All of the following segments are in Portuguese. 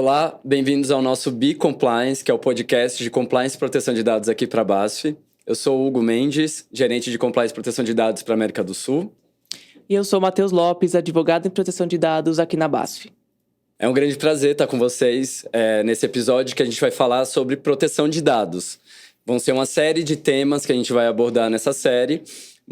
Olá, bem-vindos ao nosso Compliance, que é o podcast de Compliance e Proteção de Dados aqui para a BASF. Eu sou o Hugo Mendes, gerente de Compliance e Proteção de Dados para a América do Sul. E eu sou o Matheus Lopes, advogado em proteção de dados aqui na BASF. É um grande prazer estar com vocês nesse episódio que a gente vai falar sobre proteção de dados. Vão ser uma série de temas que a gente vai abordar nessa série.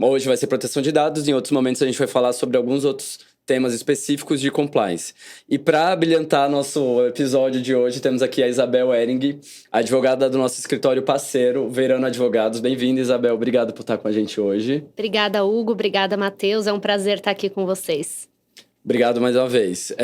Hoje vai ser proteção de dados, em outros momentos a gente vai falar sobre alguns outros temas específicos de compliance. E para brilhantar nosso episódio de hoje, temos aqui a Isabel Ering, advogada do nosso escritório parceiro, Verano Advogados. Bem-vinda, Isabel. Obrigado por estar com a gente hoje. Obrigada, Hugo. Obrigada, Matheus. É um prazer estar aqui com vocês. Obrigado mais uma vez.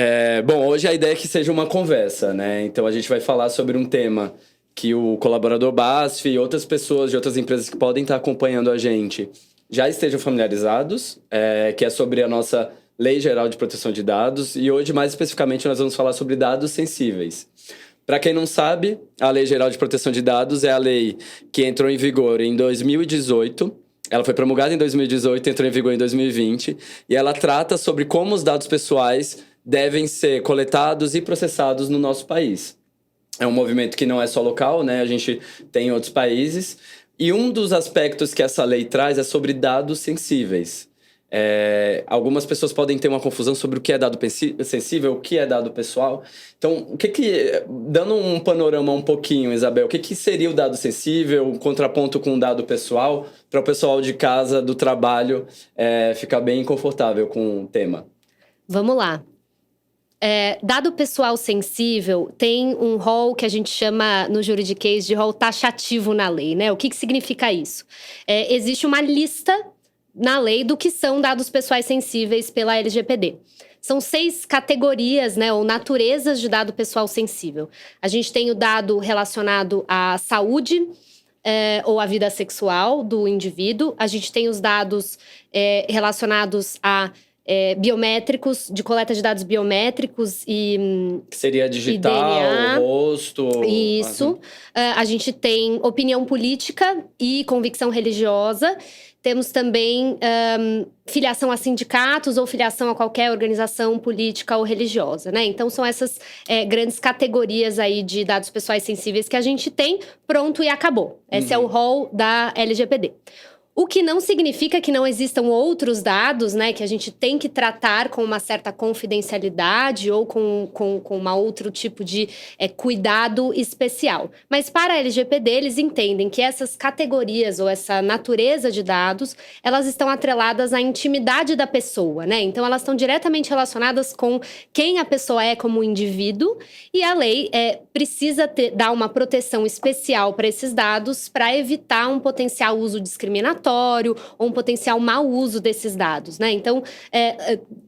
Bom, hoje a ideia é que seja uma conversa, né? Então a gente vai falar sobre um tema que o colaborador BASF e outras pessoas de outras empresas que podem estar acompanhando a gente já estejam familiarizados, que é sobre a nossa Lei Geral de Proteção de Dados, e hoje, mais especificamente, nós vamos falar sobre dados sensíveis. Para quem não sabe, a Lei Geral de Proteção de Dados é a lei que entrou em vigor em 2018. Ela foi promulgada em 2018, entrou em vigor em 2020, e ela trata sobre como os dados pessoais devem ser coletados e processados no nosso país. É um movimento que não é só local, né? A gente tem em outros países. E um dos aspectos que essa lei traz é sobre dados sensíveis. Algumas pessoas podem ter uma confusão sobre o que é dado sensível, o que é dado pessoal. Então, dando um panorama um pouquinho, Isabel, o que seria o dado sensível, um contraponto com o dado pessoal, para o pessoal de casa, do trabalho, ficar bem confortável com o tema? Vamos lá. Dado pessoal sensível tem um rol que a gente chama no juridiquês de rol taxativo na lei, né? O que significa isso? Existe uma lista na lei do que são dados pessoais sensíveis pela LGPD. São 6 categorias, né, ou naturezas de dado pessoal sensível. A gente tem o dado relacionado à saúde ou à vida sexual do indivíduo. A gente tem os dados relacionados a biométricos, de coleta de dados biométricos e que seria digital, DNA, rosto... Isso. A gente tem opinião política e convicção religiosa. Temos também filiação a sindicatos ou filiação a qualquer organização política ou religiosa, né? Então, são essas grandes categorias aí de dados pessoais sensíveis que a gente tem, pronto e acabou. Esse é o rol da LGPD. O que não significa que não existam outros dados, né, que a gente tem que tratar com uma certa confidencialidade ou com uma outro tipo de cuidado especial. Mas para a LGPD, eles entendem que essas categorias ou essa natureza de dados, elas estão atreladas à intimidade da pessoa, né? Então, elas estão diretamente relacionadas com quem a pessoa é como indivíduo, e a lei precisa dar uma proteção especial para esses dados para evitar um potencial uso discriminatório ou um potencial mau uso desses dados, né? Então,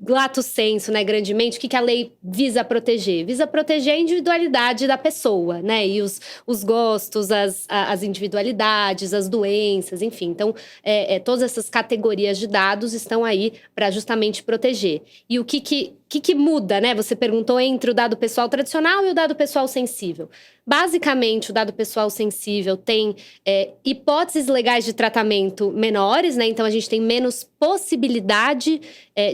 lato sensu, né, grandemente, o que a lei visa proteger? Visa proteger a individualidade da pessoa, né? E os gostos, as individualidades, as doenças, enfim. Então, todas essas categorias de dados estão aí para justamente proteger. E o que muda, né? Você perguntou entre o dado pessoal tradicional e o dado pessoal sensível. Basicamente, o dado pessoal sensível tem hipóteses legais de tratamento menores, né? Então, a gente tem menos possibilidade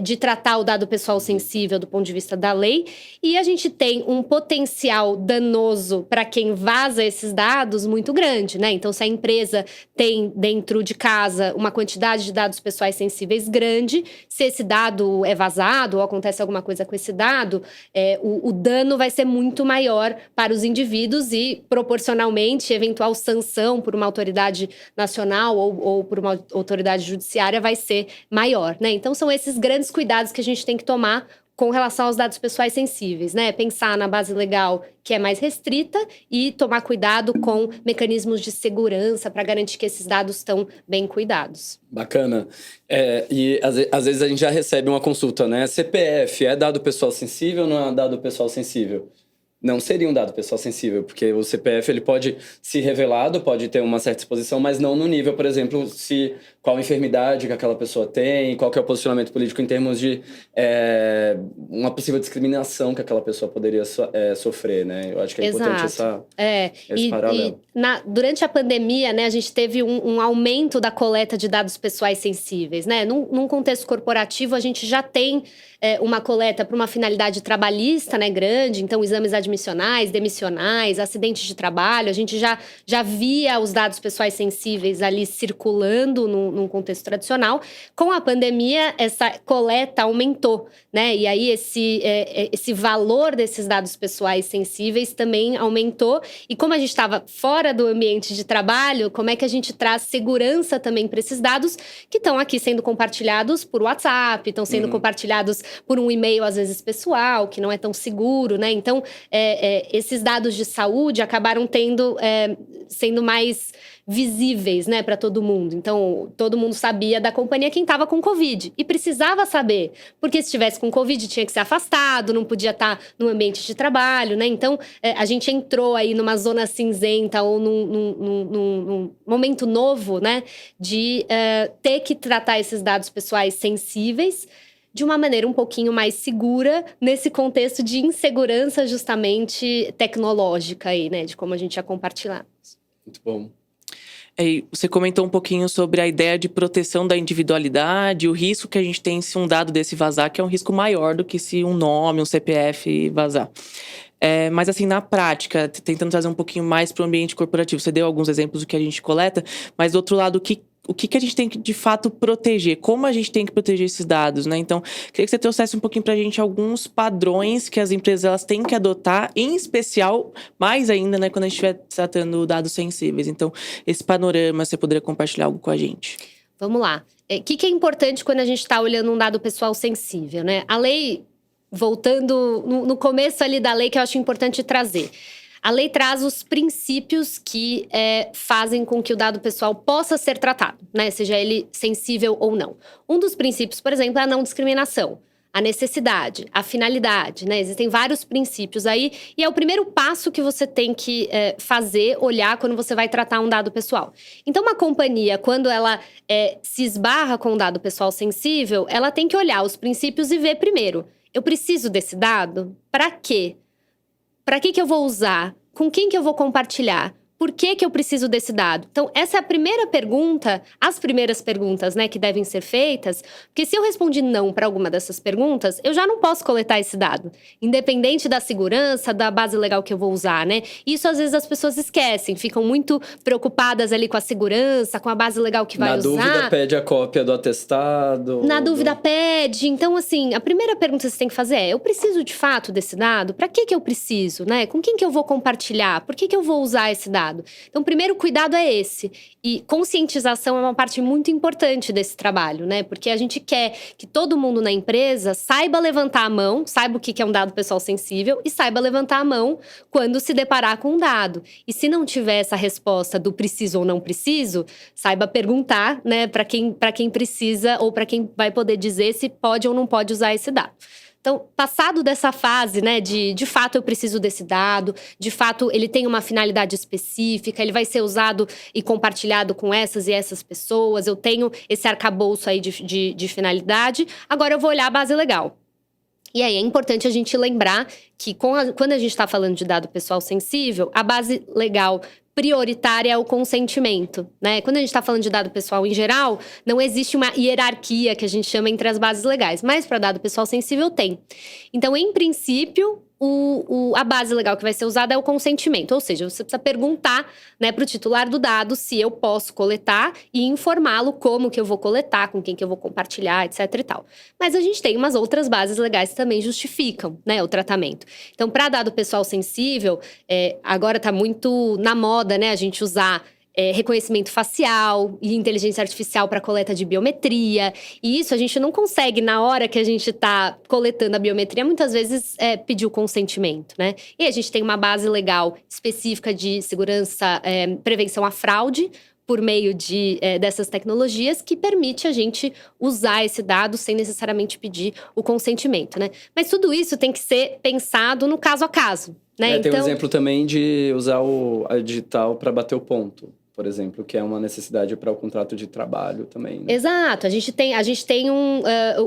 de tratar o dado pessoal sensível do ponto de vista da lei. E a gente tem um potencial danoso para quem vaza esses dados muito grande, né? Então, se a empresa tem dentro de casa uma quantidade de dados pessoais sensíveis grande, se esse dado é vazado ou acontece alguma coisa com esse dado, o dano vai ser muito maior para os indivíduos e, proporcionalmente, eventual sanção por uma autoridade nacional ou por uma autoridade judiciária vai ser maior, né? Então, são esses grandes cuidados que a gente tem que tomar com relação aos dados pessoais sensíveis, né? Pensar na base legal que é mais restrita e tomar cuidado com mecanismos de segurança para garantir que esses dados estão bem cuidados. Bacana. E às vezes a gente já recebe uma consulta, né? CPF é dado pessoal sensível ou não é dado pessoal sensível? Não seria um dado pessoal sensível, porque o CPF ele pode ser revelado, pode ter uma certa exposição, mas não no nível, por exemplo, qual enfermidade que aquela pessoa tem, qual que é o posicionamento político em termos de uma possível discriminação que aquela pessoa poderia sofrer, né? Eu acho que é importante esse paralelo. Durante a pandemia, né, a gente teve um aumento da coleta de dados pessoais sensíveis, né? Num contexto corporativo, a gente já tem uma coleta para uma finalidade trabalhista, né, grande, então exames administrativos admissionais, demissionais, acidentes de trabalho. A gente já via os dados pessoais sensíveis ali circulando num contexto tradicional. Com a pandemia, essa coleta aumentou, né? E aí esse valor desses dados pessoais sensíveis também aumentou. E como a gente estava fora do ambiente de trabalho, como é que a gente traz segurança também para esses dados que estão aqui sendo compartilhados por WhatsApp, estão sendo compartilhados por um e-mail, às vezes pessoal, que não é tão seguro, né? Então, esses dados de saúde acabaram sendo mais visíveis, né, para todo mundo. Então, todo mundo sabia da companhia quem estava com Covid. E precisava saber, porque se estivesse com Covid tinha que ser afastado, não podia estar no ambiente de trabalho, né? Então, a gente entrou aí numa zona cinzenta ou num momento novo, né, de ter que tratar esses dados pessoais sensíveis de uma maneira um pouquinho mais segura nesse contexto de insegurança justamente tecnológica aí, né, de como a gente ia compartilhar. Muito bom. Você comentou um pouquinho sobre a ideia de proteção da individualidade, o risco que a gente tem se um dado desse vazar, que é um risco maior do que se um nome, um CPF vazar. Mas assim, na prática, tentando trazer um pouquinho mais para o ambiente corporativo, você deu alguns exemplos do que a gente coleta, mas do outro lado, o que a gente tem que, de fato, proteger? Como a gente tem que proteger esses dados, né? Então, queria que você trouxesse um pouquinho pra gente alguns padrões que as empresas elas têm que adotar, em especial, mais ainda, né, quando a gente estiver tratando dados sensíveis. Então, esse panorama, você poderia compartilhar algo com a gente? Vamos lá. O que é importante quando a gente está olhando um dado pessoal sensível, né? A lei, voltando no começo ali da lei, que eu acho importante trazer. A lei traz os princípios que fazem com que o dado pessoal possa ser tratado, né? Seja ele sensível ou não. Um dos princípios, por exemplo, é a não discriminação, a necessidade, a finalidade, né? Existem vários princípios aí e é o primeiro passo que você tem que olhar quando você vai tratar um dado pessoal. Então, uma companhia, quando ela se esbarra com um dado pessoal sensível, ela tem que olhar os princípios e ver primeiro, eu preciso desse dado? Para quê? Para que eu vou usar? Com quem que eu vou compartilhar? Por que eu preciso desse dado? Então, essa é a primeira pergunta, as primeiras perguntas, né, que devem ser feitas. Porque se eu respondi não para alguma dessas perguntas, eu já não posso coletar esse dado. Independente da segurança, da base legal que eu vou usar, né? Isso, às vezes, as pessoas esquecem. Ficam muito preocupadas ali com a segurança, com a base legal que vai usar. Na dúvida, pede a cópia do atestado. Na dúvida, pede. Então, assim, a primeira pergunta que você tem que fazer eu preciso, de fato, desse dado? Para que eu preciso, né? Com quem que eu vou compartilhar? Por que eu vou usar esse dado? Então, o primeiro cuidado é esse. E conscientização é uma parte muito importante desse trabalho, né? Porque a gente quer que todo mundo na empresa saiba levantar a mão, saiba o que é um dado pessoal sensível e saiba levantar a mão quando se deparar com um dado. E se não tiver essa resposta do preciso ou não preciso, saiba perguntar, né, para quem precisa ou para quem vai poder dizer se pode ou não pode usar esse dado. Então, passado dessa fase, né, de fato eu preciso desse dado, de fato ele tem uma finalidade específica, ele vai ser usado e compartilhado com essas e essas pessoas, eu tenho esse arcabouço aí de finalidade, agora eu vou olhar a base legal. E aí é importante a gente lembrar que quando a gente está falando de dado pessoal sensível, a base legal prioritária é o consentimento, né? Quando a gente está falando de dado pessoal em geral, não existe uma hierarquia que a gente chama entre as bases legais, mas para dado pessoal sensível tem. Então, em princípio, a base legal que vai ser usada é o consentimento, ou seja, você precisa perguntar, né, para o titular do dado se eu posso coletar e informá-lo como que eu vou coletar, com quem que eu vou compartilhar, etc e tal. Mas a gente tem umas outras bases legais que também justificam, né, o tratamento. Então, para dado pessoal sensível, agora está muito na moda, né, a gente usar reconhecimento facial e inteligência artificial para coleta de biometria. E isso a gente não consegue, na hora que a gente está coletando a biometria, muitas vezes pedir o consentimento, né? E a gente tem uma base legal específica de segurança, prevenção à fraude, por meio dessas tecnologias, que permite a gente usar esse dado sem necessariamente pedir o consentimento, né? Mas tudo isso tem que ser pensado no caso a caso, né? Tem um exemplo também de usar a digital para bater o ponto, por exemplo, que é uma necessidade para o contrato de trabalho também, né? Exato. A gente tem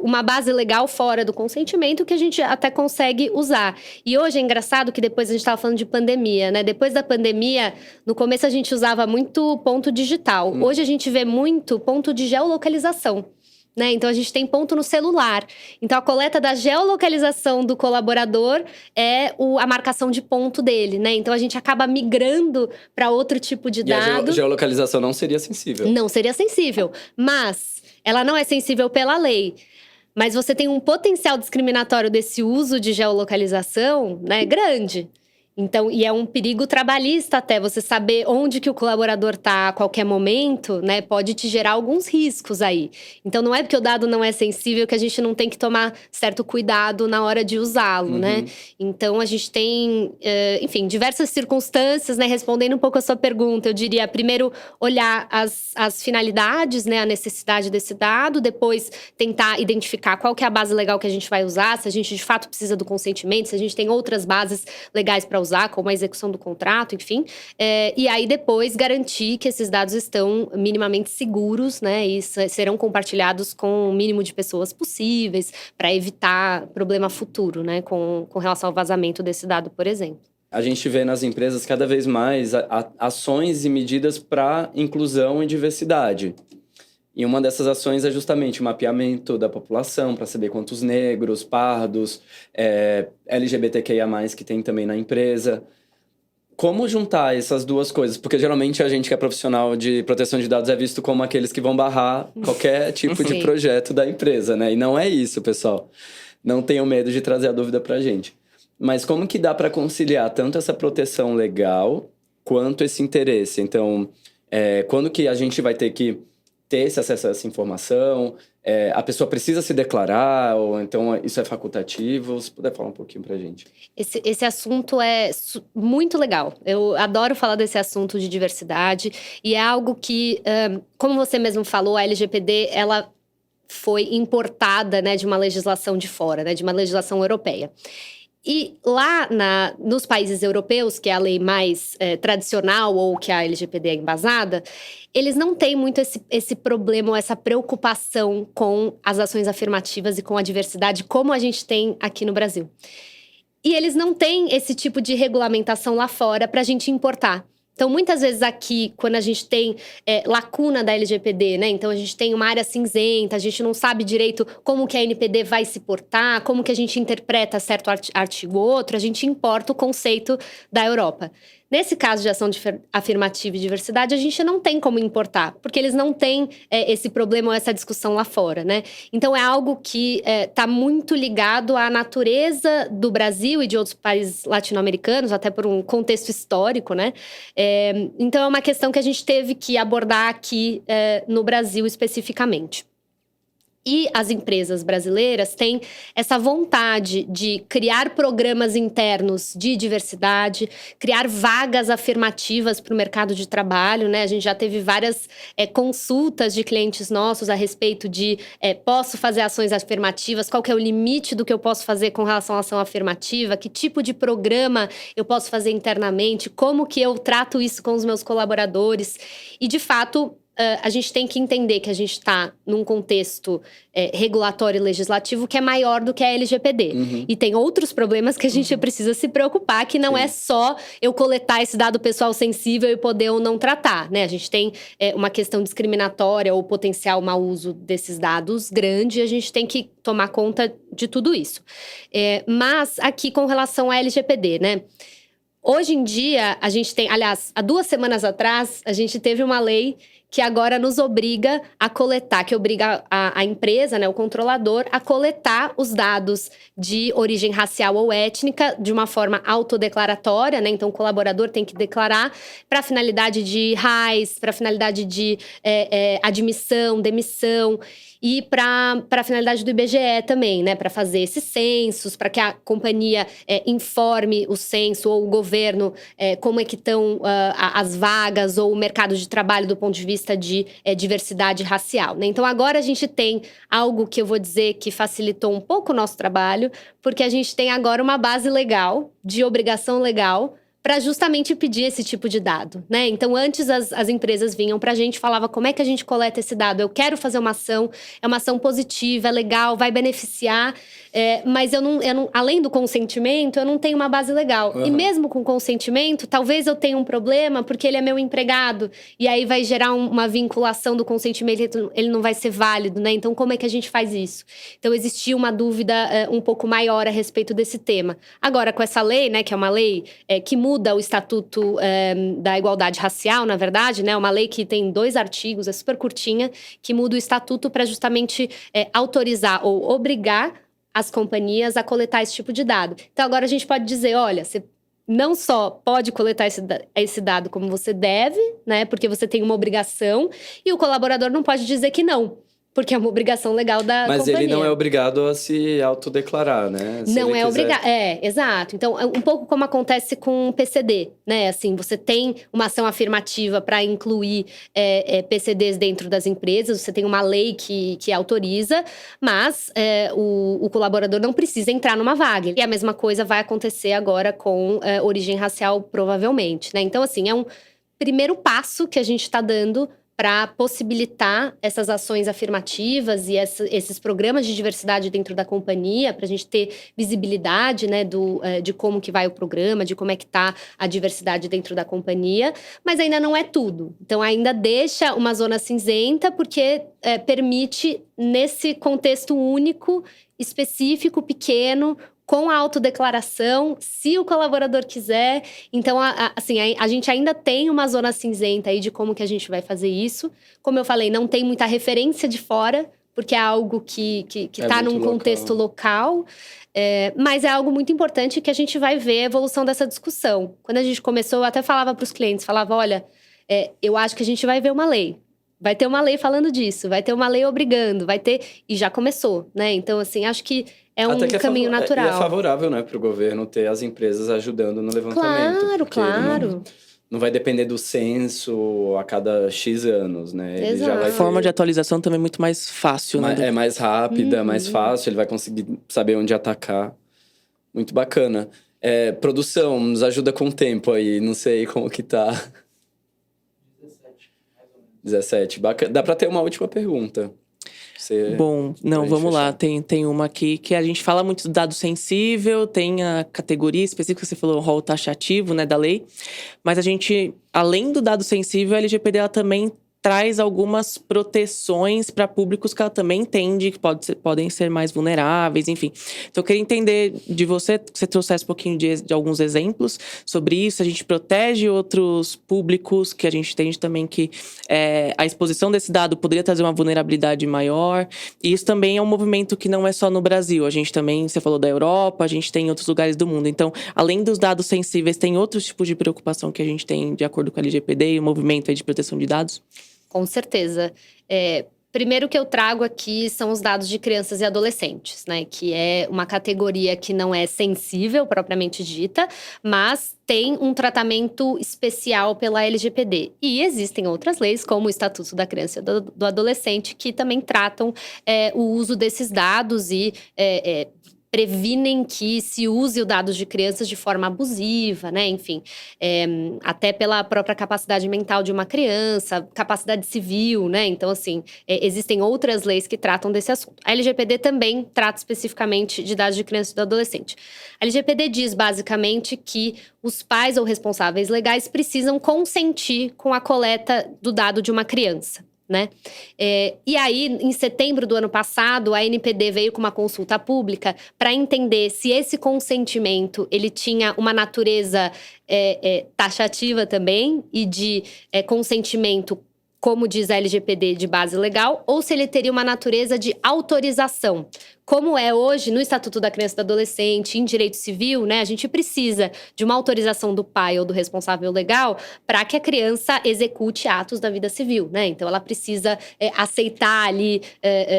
uma base legal fora do consentimento que a gente até consegue usar. E hoje é engraçado que depois a gente estava falando de pandemia, né? Depois da pandemia, no começo a gente usava muito ponto digital. Hoje a gente vê muito ponto de geolocalização. né? Então, a gente tem ponto no celular. Então, a coleta da geolocalização do colaborador é a marcação de ponto dele, né? Então, a gente acaba migrando para outro tipo de dado. E a geolocalização não seria sensível? Não seria sensível, mas ela não é sensível pela lei. Mas você tem um potencial discriminatório desse uso de geolocalização, né, grande. Então, e é um perigo trabalhista até, você saber onde que o colaborador está a qualquer momento, né, pode te gerar alguns riscos aí. Então, não é porque o dado não é sensível que a gente não tem que tomar certo cuidado na hora de usá-lo, né? Então, a gente tem, enfim, diversas circunstâncias, né, respondendo um pouco a sua pergunta. Eu diria, primeiro, olhar as finalidades, né, a necessidade desse dado, depois tentar identificar qual que é a base legal que a gente vai usar, se a gente de fato precisa do consentimento, se a gente tem outras bases legais para usar, como a execução do contrato, enfim. E aí, depois, garantir que esses dados estão minimamente seguros, né? E serão compartilhados com o mínimo de pessoas possíveis, para evitar problema futuro, né? Com relação ao vazamento desse dado, por exemplo. A gente vê nas empresas cada vez mais ações e medidas para inclusão e diversidade. E uma dessas ações é justamente o mapeamento da população, para saber quantos negros, pardos, LGBTQIA+, que tem também na empresa. Como juntar essas duas coisas? Porque geralmente a gente que é profissional de proteção de dados é visto como aqueles que vão barrar qualquer tipo de projeto da empresa, né? E não é isso, pessoal. Não tenham medo de trazer a dúvida pra gente. Mas como que dá para conciliar tanto essa proteção legal quanto esse interesse? Então, quando que a gente vai ter que ter esse acesso a essa informação? A pessoa precisa se declarar, ou então isso é facultativo? Se puder falar um pouquinho pra gente. Esse assunto é muito legal. Eu adoro falar desse assunto de diversidade. E é algo que, como você mesmo falou, a LGPD, ela foi importada, né, de uma legislação de fora, né, de uma legislação europeia. E lá nos países europeus, que é a lei mais tradicional ou que a LGPD é embasada, eles não têm muito esse problema ou essa preocupação com as ações afirmativas e com a diversidade como a gente tem aqui no Brasil. E eles não têm esse tipo de regulamentação lá fora para a gente importar. Então, muitas vezes aqui, quando a gente tem lacuna da LGPD, né? Então, a gente tem uma área cinzenta, a gente não sabe direito como que a NPD vai se portar, como que a gente interpreta certo artigo ou outro, a gente importa o conceito da Europa. Nesse caso de ação afirmativa e diversidade, a gente não tem como importar, porque eles não têm esse problema ou essa discussão lá fora, né? Então, é algo que está muito ligado à natureza do Brasil e de outros países latino-americanos, até por um contexto histórico, né? Então, é uma questão que a gente teve que abordar aqui no Brasil especificamente. E as empresas brasileiras têm essa vontade de criar programas internos de diversidade, criar vagas afirmativas para o mercado de trabalho, né? A gente já teve várias consultas de clientes nossos a respeito de posso fazer ações afirmativas, qual que é o limite do que eu posso fazer com relação à ação afirmativa, que tipo de programa eu posso fazer internamente, como que eu trato isso com os meus colaboradores. E, de fato, a gente tem que entender que a gente está num contexto regulatório e legislativo que é maior do que a LGPD. E tem outros problemas que a gente precisa se preocupar, que não é só eu coletar esse dado pessoal sensível e poder ou não tratar, né? A gente tem uma questão discriminatória ou potencial mau uso desses dados grande, e a gente tem que tomar conta de tudo isso. Mas aqui com relação à LGPD, né? Hoje em dia, a gente tem… Aliás, há 2 semanas atrás, a gente teve uma lei que agora nos obriga a coletar, que obriga a empresa, né, o controlador, a coletar os dados de origem racial ou étnica de uma forma autodeclaratória, né? Então, o colaborador tem que declarar para finalidade de RAIS, para finalidade de admissão, demissão. E para a finalidade do IBGE também, né? Para fazer esses censos, para que a companhia informe o censo ou o governo como é que estão as vagas ou o mercado de trabalho do ponto de vista de diversidade racial, né? Então, agora a gente tem algo que eu vou dizer que facilitou um pouco o nosso trabalho, porque a gente tem agora uma base legal, de obrigação legal, para justamente pedir esse tipo de dado, né? Então, antes as empresas vinham pra gente, falava como é que a gente coleta esse dado. Eu quero fazer uma ação, é uma ação positiva, é legal, vai beneficiar, mas eu não, além do consentimento, eu não tenho uma base legal. E mesmo com consentimento, talvez eu tenha um problema porque ele é meu empregado, e aí vai gerar uma vinculação do consentimento, ele não vai ser válido, né? Então, como é que a gente faz isso? Então, existia uma dúvida um pouco maior a respeito desse tema. Agora, com essa lei, né, que é uma lei que muda o Estatuto da Igualdade Racial, na verdade, né? Uma lei que tem 2 artigos, é super curtinha, que muda o Estatuto para justamente autorizar ou obrigar as companhias a coletar esse tipo de dado. Então, agora a gente pode dizer, olha, você não só pode coletar esse dado como você deve, né? Porque você tem uma obrigação, e o colaborador não pode dizer que não. Porque é uma obrigação legal da Mas companhia. ele não é obrigado a se autodeclarar, né? Não é obrigado. Exato. Então, um pouco como acontece com o PCD, né? Assim, você tem uma ação afirmativa para incluir PCDs dentro das empresas, você tem uma lei que autoriza, mas o colaborador não precisa entrar numa vaga. E a mesma coisa vai acontecer agora com origem racial, provavelmente, né? Então, assim, é um primeiro passo que a gente está dando para possibilitar essas ações afirmativas e esses programas de diversidade dentro da companhia, para a gente ter visibilidade, né, de como que vai o programa, de como é que está a diversidade dentro da companhia, mas ainda não é tudo. Então, ainda deixa uma zona cinzenta, porque permite, nesse contexto único, específico, pequeno, com a autodeclaração, se o colaborador quiser. Então, assim, a gente ainda tem uma zona cinzenta aí de como que a gente vai fazer isso. Como eu falei, não tem muita referência de fora, porque é algo que está num contexto local. Mas é algo muito importante que a gente vai ver a evolução dessa discussão. Quando a gente começou, eu até falava para os clientes, falava, olha, eu acho que a gente vai ver uma lei. Vai ter uma lei falando disso, vai ter uma lei obrigando, vai ter… E já começou, né? Então, assim, acho que é um caminho natural. E é favorável, né, para o governo ter as empresas ajudando no levantamento. Claro. Não vai depender do censo a cada X anos, né? Ele já vai A forma de atualização também é muito mais fácil, né? É mais rápida, mais fácil, ele vai conseguir saber onde atacar. Muito bacana. Produção, nos ajuda com o tempo aí, não sei como que tá. 17, bacana. Dá para ter uma última pergunta. Bom, não, vamos lá. Tem uma aqui que a gente fala muito do dado sensível, tem a categoria específica que você falou, o rol taxativo, né, da lei. Mas a gente, além do dado sensível, a LGPD ela também traz algumas proteções para públicos que ela também entende que podem ser mais vulneráveis, enfim. Então, eu queria entender de você, que você trouxesse um pouquinho de alguns exemplos sobre isso. A gente protege outros públicos, que a gente entende também que a exposição desse dado poderia trazer uma vulnerabilidade maior. E isso também é um movimento que não é só no Brasil. A gente também, você falou da Europa, a gente tem em outros lugares do mundo. Então, além dos dados sensíveis, tem outros tipos de preocupação que a gente tem de acordo com a LGPD e o movimento aí de proteção de dados? Com certeza. Primeiro que eu trago aqui são os dados de crianças e adolescentes, né? Que é uma categoria que não é sensível, propriamente dita, mas tem um tratamento especial pela LGPD. E existem outras leis, como o Estatuto da Criança e do Adolescente, que também tratam o uso desses dados e previnem que se use os dados de crianças de forma abusiva, né? Enfim, até pela própria capacidade mental de uma criança, capacidade civil, né? Então, assim, existem outras leis que tratam desse assunto. A LGPD também trata especificamente de dados de criança e do adolescente. A LGPD diz, basicamente, que os pais ou responsáveis legais precisam consentir com a coleta do dado de uma criança, né? E aí, em setembro do ano passado, a ANPD veio com uma consulta pública para entender se esse consentimento ele tinha uma natureza taxativa também e de consentimento, como diz a LGPD, de base legal, ou se ele teria uma natureza de autorização. Como é hoje no Estatuto da Criança e do Adolescente, em direito civil, né? A gente precisa de uma autorização do pai ou do responsável legal para que a criança execute atos da vida civil, né? Então, ela precisa aceitar ali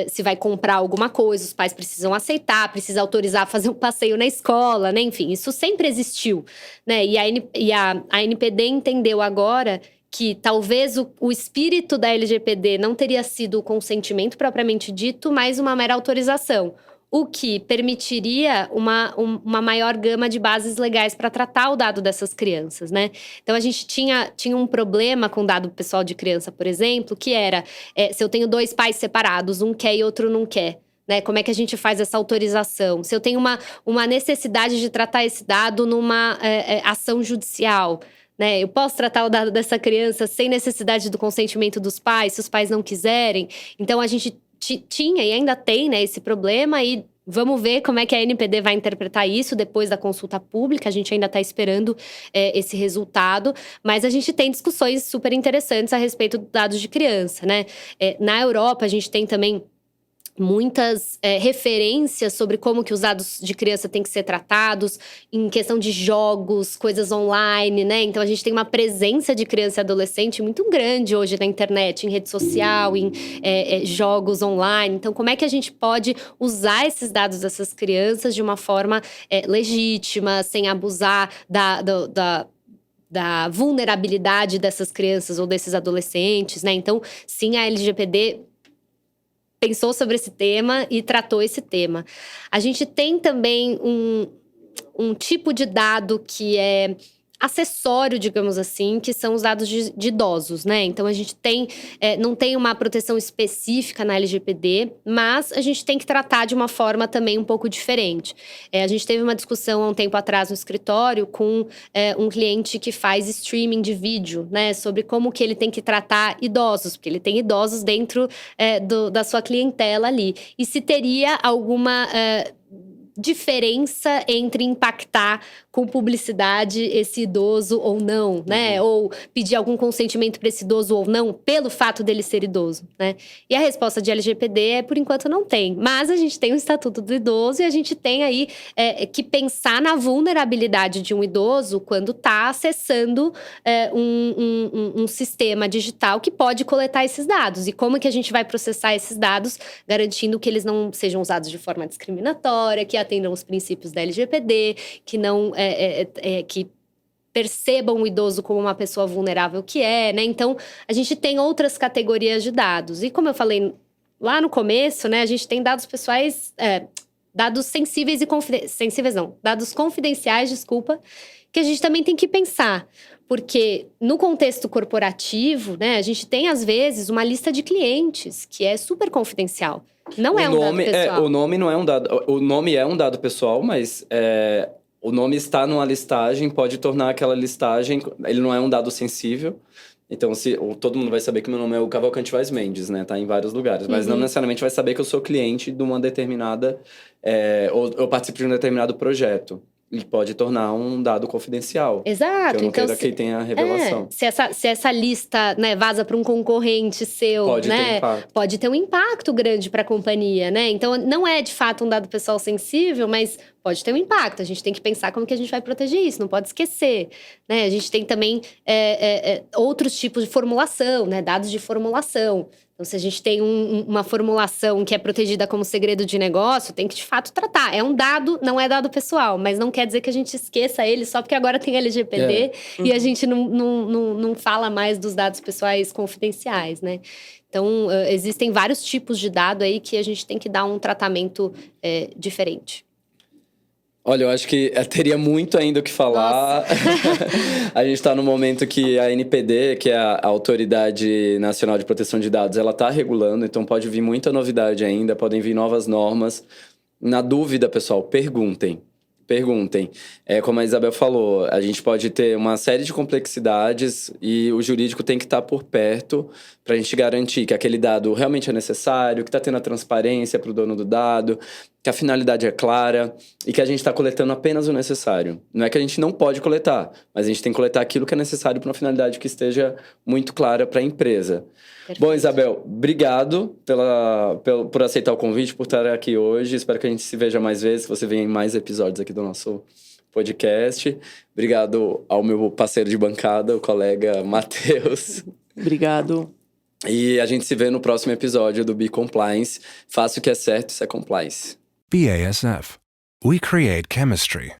se vai comprar alguma coisa, os pais precisam aceitar, precisa autorizar a fazer um passeio na escola, né? Enfim, isso sempre existiu, né? E a ANPD entendeu agora que talvez o espírito da LGPD não teria sido o consentimento propriamente dito, mas uma mera autorização. o que permitiria uma maior gama de bases legais para tratar o dado dessas crianças, né? Então, a gente tinha um problema com dado pessoal de criança, por exemplo, que era se eu tenho 2 pais separados, um quer e outro não quer. Né, como é que a gente faz essa autorização? Se eu tenho uma necessidade de tratar esse dado numa ação judicial, né? Eu posso tratar o dado dessa criança sem necessidade do consentimento dos pais, se os pais não quiserem. Então, a gente tinha e ainda tem, né, esse problema e vamos ver como é que a NPD vai interpretar isso depois da consulta pública. A gente ainda está esperando esse resultado, mas a gente tem discussões super interessantes a respeito dos dados de criança, né? Na Europa, a gente tem também muitas referências sobre como que os dados de criança têm que ser tratados em questão de jogos, coisas online, né? Então, a gente tem uma presença de criança e adolescente muito grande hoje na internet, em rede social, em jogos online. Então, como é que a gente pode usar esses dados dessas crianças de uma forma legítima, sem abusar da vulnerabilidade dessas crianças ou desses adolescentes, né? Então, sim, a LGPD pensou sobre esse tema e tratou esse tema. A gente tem também um tipo de dado que é acessório, digamos assim, que são os dados de idosos, né? Então, a gente não tem uma proteção específica na LGPD, mas a gente tem que tratar de uma forma também um pouco diferente. A gente teve uma discussão há um tempo atrás no escritório com um cliente que faz streaming de vídeo, né? Sobre como que ele tem que tratar idosos, porque ele tem idosos dentro da sua clientela ali. E se teria alguma diferença entre impactar com publicidade esse idoso ou não, né? Ou pedir algum consentimento para esse idoso ou não, pelo fato dele ser idoso, né? E a resposta de LGPD por enquanto, não tem. Mas a gente tem o Estatuto do Idoso e a gente tem aí que pensar na vulnerabilidade de um idoso quando está acessando um sistema digital que pode coletar esses dados. E como que a gente vai processar esses dados, garantindo que eles não sejam usados de forma discriminatória, que atendam os princípios da LGPD, que não que percebam o idoso como uma pessoa vulnerável que né? Então, a gente tem outras categorias de dados. E como eu falei lá no começo, né? A gente tem dados pessoais, dados sensíveis e sensíveis não, dados confidenciais, desculpa, que a gente também tem que pensar. Porque no contexto corporativo, né? A gente tem, às vezes, uma lista de clientes que é super confidencial. Não é um dado pessoal. O nome não é um dado. O nome é um dado pessoal, mas o nome está numa listagem, pode tornar aquela listagem. Ele não é um dado sensível. Então, todo mundo vai saber que meu nome é o Cavalcante Vaz Mendes, né? Tá em vários lugares. Mas não necessariamente vai saber que eu sou cliente de uma determinada. Ou eu participo de um determinado projeto. E pode tornar um dado confidencial. Exato. Que eu não queira que tenha revelação. Se essa lista, né, vaza para um concorrente seu, pode né? ter impacto. Pode ter um impacto grande para a companhia, né? Então, não é de fato um dado pessoal sensível, mas pode ter um impacto. A gente tem que pensar como que a gente vai proteger isso, não pode esquecer, né? A gente tem também outros tipos de formulação, né? Dados de formulação. Então, se a gente tem uma formulação que é protegida como segredo de negócio, tem que, de fato, tratar. É um dado, não é dado pessoal, mas não quer dizer que a gente esqueça ele só porque agora tem LGPD e a gente não fala mais dos dados pessoais confidenciais, né? Então, existem vários tipos de dado aí que a gente tem que dar um tratamento diferente. Olha, eu acho que teria muito ainda o que falar. A gente está no momento que a NPD, que é a Autoridade Nacional de Proteção de Dados, ela está regulando, então pode vir muita novidade ainda, podem vir novas normas. Na dúvida, pessoal, perguntem. Como a Isabel falou, a gente pode ter uma série de complexidades e o jurídico tem que estar por perto para a gente garantir que aquele dado realmente é necessário, que está tendo a transparência para o dono do dado, que a finalidade é clara e que a gente está coletando apenas o necessário. Não é que a gente não pode coletar, mas a gente tem que coletar aquilo que é necessário para uma finalidade que esteja muito clara para a empresa. Perfeito. Bom, Isabel, obrigado por aceitar o convite, por estar aqui hoje. Espero que a gente se veja mais vezes, que você venha em mais episódios aqui do nosso podcast. Obrigado ao meu parceiro de bancada, o colega Matheus. Obrigado. E a gente se vê no próximo episódio do Be Compliance. Faça o que é certo, isso é compliance. BASF. We create chemistry.